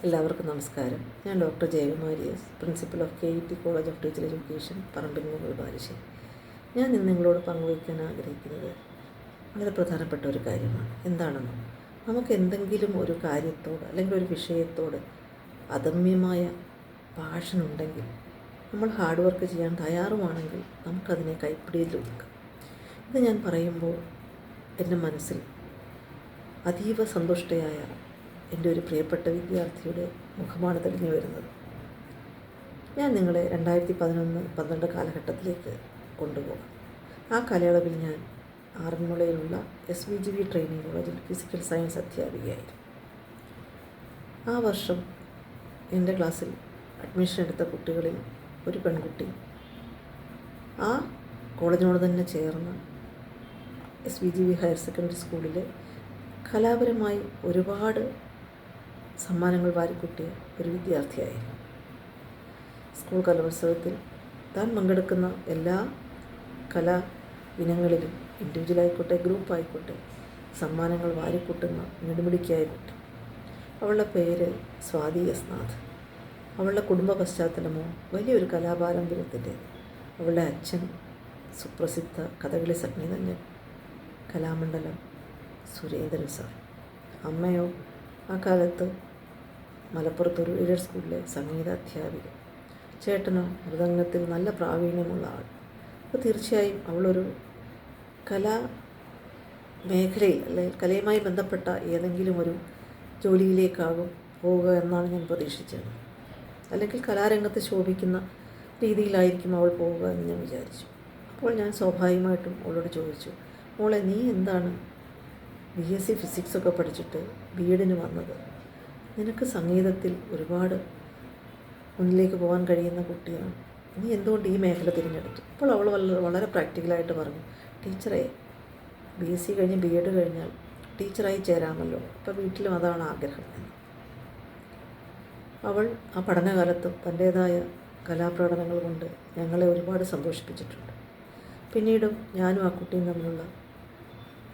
എല്ലാവർക്കും നമസ്കാരം. ഞാൻ doctor Jayakumari S, principal of KET college of teacher education, Parambilmukal Balussery. ഞാൻ ഇന്ന് നിങ്ങളോട് പങ്കുവയ്ക്കാൻ ആഗ്രഹിക്കുന്നത് വളരെ പ്രധാനപ്പെട്ട ഒരു കാര്യമാണ്. എന്താണെന്നോ, നമുക്ക് എന്തെങ്കിലും ഒരു കാര്യത്തോട് അല്ലെങ്കിൽ ഒരു വിഷയത്തോട് അദമ്യമായ പാഷനുണ്ടെങ്കിൽ, നമ്മൾ ഹാർഡ് വർക്ക് ചെയ്യാൻ തയ്യാറുമാണെങ്കിൽ നമുക്കതിനെ കൈപ്പിടിയിൽ ഒതുക്കാം. ഇത് ഞാൻ പറയുമ്പോൾ എൻ്റെ മനസ്സിൽ അതീവ സന്തുഷ്ടയായ എൻ്റെ ഒരു പ്രിയപ്പെട്ട വിദ്യാർത്ഥിയുടെ മുഖമാണ് തെളിഞ്ഞു വരുന്നത്. ഞാൻ നിങ്ങളെ 2011-12 കാലഘട്ടത്തിലേക്ക് കൊണ്ടുപോകാം. ആ കാലയളവിൽ ഞാൻ ആറന്മുളയിലുള്ള SVGV ട്രെയിനിങ് കോളേജിൽ ഫിസിക്കൽ സയൻസ് അധ്യാപികയായിരുന്നു. ആ വർഷം എൻ്റെ ക്ലാസ്സിൽ അഡ്മിഷൻ എടുത്ത കുട്ടികളിൽ ഒരു പെൺകുട്ടി ആ കോളേജിനോട് തന്നെ ചേർന്ന് SVGV ഹയർ സെക്കൻഡറി സ്കൂളിൽ കലാപരമായി ഒരുപാട് സമ്മാനങ്ങൾ വാരിക്കൂട്ടിയ ഒരു വിദ്യാർത്ഥിയായിരുന്നു. സ്കൂൾ കലോത്സവത്തിൽ താൻ പങ്കെടുക്കുന്ന എല്ലാ കലാ ഇനങ്ങളിലും ഇൻഡിവിജ്വലായിക്കോട്ടെ ഗ്രൂപ്പായിക്കോട്ടെ സമ്മാനങ്ങൾ വാരിക്കൂട്ടുന്ന നെടുമിടിക്കായ കുട്ടി. അവളുടെ പേര് സ്വാതി എസ് നാഥ്. അവളുടെ കുടുംബ പശ്ചാത്തലമോ വലിയൊരു കലാപാരമ്പര്യത്തിൻ്റെ. അവളുടെ അച്ഛൻ സുപ്രസിദ്ധ കഥകളി സംഗീതജ്ഞൻ കലാമണ്ഡലം സുരേന്ദ്രൻ സാർ. അമ്മയോ ആ കാലത്ത് മലപ്പുറത്തൊരു എയ്ഡഡ് സ്കൂളിലെ സംഗീത അധ്യാപിക. ചേട്ടനോ മൃദംഗത്തിൽ നല്ല പ്രാവീണ്യമുള്ള ആൾ. അപ്പോൾ തീർച്ചയായും അവളൊരു കലാ മേഖലയിൽ അല്ലെങ്കിൽ കലയുമായി ബന്ധപ്പെട്ട ഏതെങ്കിലും ഒരു ജോലിയിലേക്കാകും പോവുക എന്നാണ് ഞാൻ പ്രതീക്ഷിച്ചത്. അല്ലെങ്കിൽ കലാരംഗത്ത് ശോഭിക്കുന്ന രീതിയിലായിരിക്കും അവൾ പോവുക എന്ന് ഞാൻ വിചാരിച്ചു. അപ്പോൾ ഞാൻ സ്വാഭാവികമായിട്ടും അവളോട് ചോദിച്ചു, മോളെ, നീ എന്താണ് BSc ഫിസിക്സൊക്കെ പഠിച്ചിട്ട് B.Edന് വന്നത്? നിനക്ക് സംഗീതത്തിൽ ഒരുപാട് മുന്നിലേക്ക് പോകാൻ കഴിയുന്ന കുട്ടിയാണ്. നീ എന്തുകൊണ്ട് ഈ മേഖല തിരഞ്ഞെടുത്തു? അപ്പോൾ അവൾ വളരെ പ്രാക്ടിക്കലായിട്ട് പറഞ്ഞു, ടീച്ചറെ, BSc കഴിഞ്ഞ് B.Ed കഴിഞ്ഞാൽ ടീച്ചറായി ചേരാമല്ലോ, അപ്പോൾ വീട്ടിലും അതാണ് ആഗ്രഹം എന്ന്. അവൾ ആ പഠനകാലത്തും തൻ്റേതായ കലാപ്രകടനങ്ങൾ കൊണ്ട് ഞങ്ങളെ ഒരുപാട് സന്തോഷിപ്പിച്ചിട്ടുണ്ട്. പിന്നീടും ഞാനും ആ കുട്ടിയും തമ്മിലുള്ള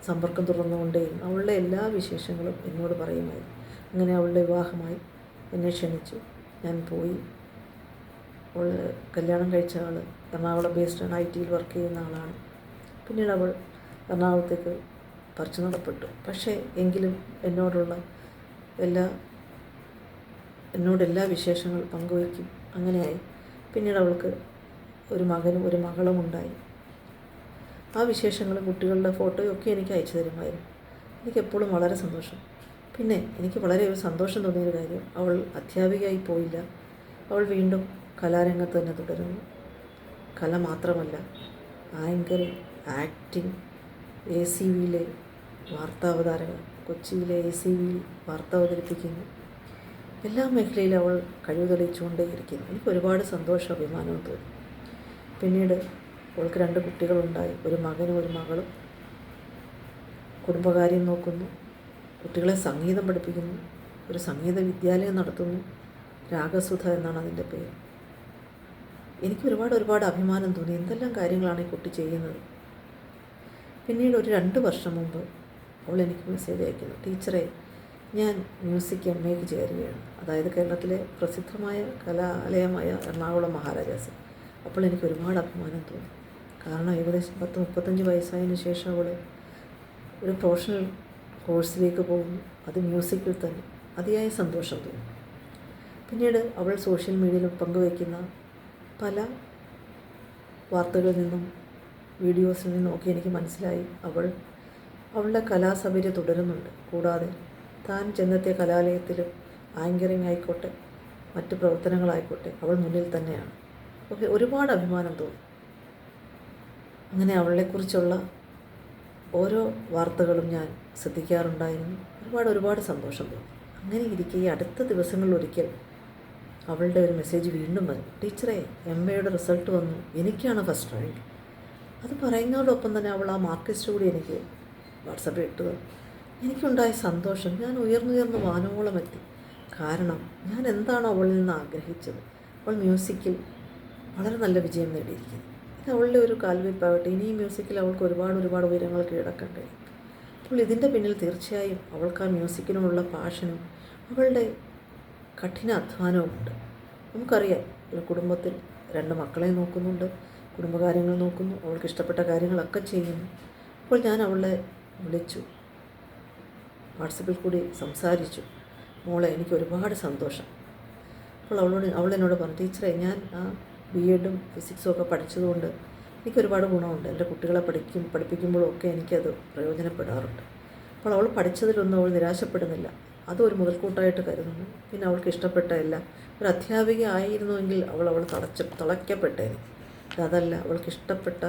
സമ്പർക്കം തുടർന്നുകൊണ്ടേയും അവളുടെ എല്ലാ വിശേഷങ്ങളും എന്നോട് പറയുമായിരുന്നു. അങ്ങനെ അവളുടെ വിവാഹമായി. എന്നെ ക്ഷണിച്ചു. ഞാൻ പോയി. അവൾ കല്യാണം കഴിച്ച ആൾ എറണാകുളം ബേസ്ഡ് IT വർക്ക് ചെയ്യുന്ന ആളാണ്. പിന്നീട് അവൾ എറണാകുളത്തേക്ക് പറിച്ചു നടപ്പെട്ടു. പക്ഷേ എങ്കിലും എന്നോടെല്ലാ വിശേഷങ്ങൾ പങ്കുവയ്ക്കും. അങ്ങനെയായി. പിന്നീട് അവൾക്ക് ഒരു മകനും ഒരു മകളും ഉണ്ടായി. ആ വിശേഷങ്ങളും കുട്ടികളുടെ ഫോട്ടോയും ഒക്കെ എനിക്ക് അയച്ചു തരുമായിരുന്നു. എനിക്കെപ്പോഴും വളരെ സന്തോഷം. പിന്നെ എനിക്ക് വളരെ ഒരു സന്തോഷം തോന്നിയൊരു കാര്യം, അവൾ അധ്യാപികയായി പോയില്ല. അവൾ വീണ്ടും കലാരംഗത്ത് തന്നെ തുടരുന്നു. കല മാത്രമല്ല, ആങ്കറിങ്, ആക്ടിങ്, ACVയിലെ വാർത്താവതാരകം, കൊച്ചിയിലെ ACVയിൽ വാർത്ത അവതരിപ്പിക്കുന്നു. എല്ലാ മേഖലയിലും അവൾ കഴിവ് തെളിയിച്ചുകൊണ്ടേയിരിക്കുന്നു. എനിക്ക് ഒരുപാട് സന്തോഷവും അഭിമാനവും തോന്നി. പിന്നീട് അവൾക്ക് 2 കുട്ടികളുണ്ടായി, ഒരു മകനും ഒരു മകളും. കുടുംബകാര്യം നോക്കുന്നു, കുട്ടികളെ സംഗീതം പഠിപ്പിക്കുന്നു, ഒരു സംഗീത വിദ്യാലയം നടത്തുന്നു. രാഗസുധ എന്നാണ് അതിൻ്റെ പേര്. എനിക്ക് ഒരുപാട് അഭിമാനം തോന്നി. എന്തെല്ലാം കാര്യങ്ങളാണ് ഈ കുട്ടി ചെയ്യുന്നത്. പിന്നീട് ഒരു 2 വർഷം മുമ്പ് അവൾ എനിക്ക് മെസ്സേജ് അയക്കുന്നു, ടീച്ചറെ, ഞാൻ മ്യൂസിക് MAക്ക് ചേരുകയാണ്. അതായത് കേരളത്തിലെ പ്രസിദ്ധമായ കലാലയമായ എറണാകുളം മഹാരാജാസ്. അപ്പോൾ എനിക്ക് ഒരുപാട് അഭിമാനം തോന്നി. കാരണം ഏകദേശം 30-35 വയസ്സായതിനു ശേഷം അവൾ ഒരു പ്രൊഫഷണൽ കോഴ്സിലേക്ക് പോകുന്നു. അത് മ്യൂസിക്കിൽ തന്നെ. അതിയായ സന്തോഷം തോന്നി. പിന്നീട് അവൾ സോഷ്യൽ മീഡിയയിൽ പങ്കുവയ്ക്കുന്ന പല വാർത്തകളിൽ നിന്നും വീഡിയോസിൽ നിന്നുമൊക്കെ എനിക്ക് മനസ്സിലായി അവളുടെ കലാസബരി തുടരുന്നുണ്ട്. കൂടാതെ താൻ ചെന്നെത്തിയ കലാലയത്തിലും ആങ്കറിങ് ആയിക്കോട്ടെ മറ്റ് പ്രവർത്തനങ്ങളായിക്കോട്ടെ അവൾ മുന്നിൽ തന്നെയാണ്. ഒക്കെ ഒരുപാട് അഭിമാനം തോന്നി. അങ്ങനെ അവളെക്കുറിച്ചുള്ള ഓരോ വാർത്തകളും ഞാൻ ശ്രദ്ധിക്കാറുണ്ടായിരുന്നു. ഒരുപാട് സന്തോഷം തോന്നി. അങ്ങനെ ഇരിക്കെ ഈ അടുത്ത ദിവസങ്ങളിൽ ഒരിക്കൽ അവളുടെ ഒരു മെസ്സേജ് വീണ്ടും വന്നു, ടീച്ചറെ, MAയുടെ റിസൾട്ട് വന്നു, എനിക്കാണ് ഫസ്റ്റ് റാങ്ക്. അത് പറയുന്നതോടൊപ്പം തന്നെ അവൾ ആ മാർക്ക് ലിസ്റ്റ് കൂടി എനിക്ക് വാട്സപ്പിൽ ഇട്ടു തന്നു. എനിക്കുണ്ടായ സന്തോഷം ഞാൻ ഉയർന്നുയർന്ന് വാനോളം എത്തി. കാരണം ഞാൻ എന്താണോ അവളിൽ നിന്ന് ആഗ്രഹിച്ചത്, അവൾ മ്യൂസിക്കിൽ വളരെ നല്ല വിജയം നേടിയിരിക്കുന്നു. ഇത് അവളുടെ ഒരു കാൽവെപ്പാവട്ടെ. ഇനി ഈ മ്യൂസിക്കിൽ അവൾക്ക് ഒരുപാട് ഉയരങ്ങൾ കീഴടക്കാൻ കഴിയും. അപ്പോൾ ഇതിൻ്റെ പിന്നിൽ തീർച്ചയായും അവൾക്ക് ആ മ്യൂസിക്കിനോടുള്ള പാഷനും അവളുടെ കഠിന അധ്വാനവുമുണ്ട്. നമുക്കറിയാം, ഒരു കുടുംബത്തിൽ 2 മക്കളെ നോക്കുന്നുണ്ട്, കുടുംബകാര്യങ്ങൾ നോക്കുന്നു, അവൾക്ക് ഇഷ്ടപ്പെട്ട കാര്യങ്ങളൊക്കെ ചെയ്യുന്നു. അപ്പോൾ ഞാൻ അവളെ വിളിച്ചു, വാട്സപ്പിൽ കൂടി സംസാരിച്ചു. മോളെ, എനിക്ക് ഒരുപാട് സന്തോഷം. അപ്പോൾ അവളെന്നോട് പറഞ്ഞു, ടീച്ചറെ, ഞാൻ BEdും ഫിസിക്സും ഒക്കെ പഠിച്ചതുകൊണ്ട് എനിക്കൊരുപാട് ഗുണമുണ്ട്. എൻ്റെ കുട്ടികളെ പഠിപ്പിക്കുമ്പോഴും ഒക്കെ എനിക്കത് പ്രയോജനപ്പെടാറുണ്ട്. അപ്പോൾ അവൾ പഠിച്ചതിലൊന്നും അവൾ നിരാശപ്പെടുന്നില്ല. അതൊരു മുതൽക്കൂട്ടായിട്ട് കരുതുന്നു. പിന്നെ അവൾക്ക് ഇഷ്ടപ്പെട്ട എല്ലാം, ഒരു അധ്യാപിക ആയിരുന്നുവെങ്കിൽ അവൾ തളയ്ക്കപ്പെട്ടേനെ. അതല്ല, അവൾക്ക് ഇഷ്ടപ്പെട്ട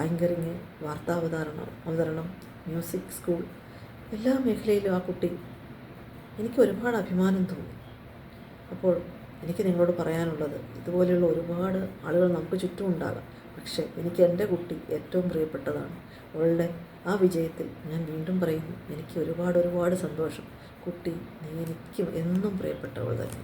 ആങ്കറിങ്, അവതരണം, മ്യൂസിക് സ്കൂൾ, എല്ലാ മേഖലയിലും ആ കുട്ടി, എനിക്ക് ഒരുപാട് അഭിമാനം തോന്നി. അപ്പോൾ എനിക്ക് നിങ്ങളോട് പറയാനുള്ളത്, ഇതുപോലെയുള്ള ഒരുപാട് ആളുകൾ നമുക്ക് ചുറ്റും ഉണ്ടാകാം. പക്ഷേ എനിക്ക് എൻ്റെ കുട്ടി ഏറ്റവും പ്രിയപ്പെട്ടതാണ്. അവളുടെ ആ വിജയത്തിൽ ഞാൻ വീണ്ടും പറയുന്നു, എനിക്ക് ഒരുപാട് സന്തോഷം. കുട്ടി, നീ എനിക്കും എന്നും പ്രിയപ്പെട്ടവൾ തന്നെ.